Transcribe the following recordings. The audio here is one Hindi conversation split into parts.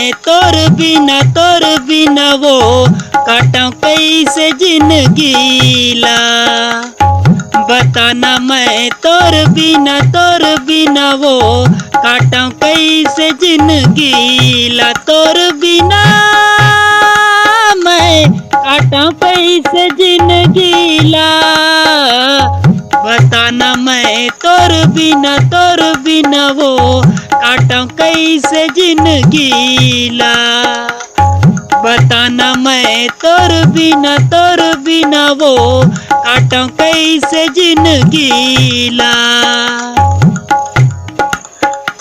मैं तोर बिना वो काटूं कैसे जिंदगी ला। बताना मैं तोर बिना वो काटूं कैसे जिंदगी ला। तोर बिना मैं काटूं कैसे जिंदगी ला। बताना मैं तोर बिना वो काटूं कैसे जिंदगी ला। बताना मैं तोर बिना वो काटूं कैसे जिंदगी ला।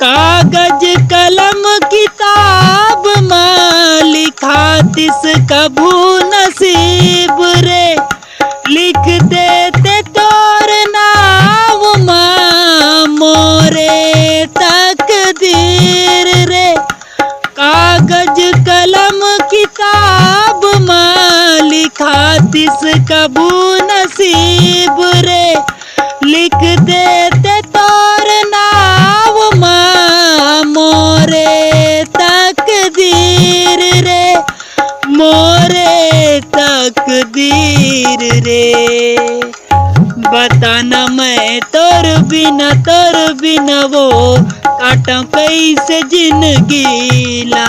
कागज कलम किताब में लिखातिस कभू नसीब रे। लिख देते तोर नाम मां मोरे तकदीर रे। कागज कलम किताब में लिखातिस कभू नसीब रे। लिख देते तोर नाम मां मोरे तकदीर रे। मोरे तकदीर रे। बताना मैं तोर बिना वो काटूं कैसे जिंदगी ला।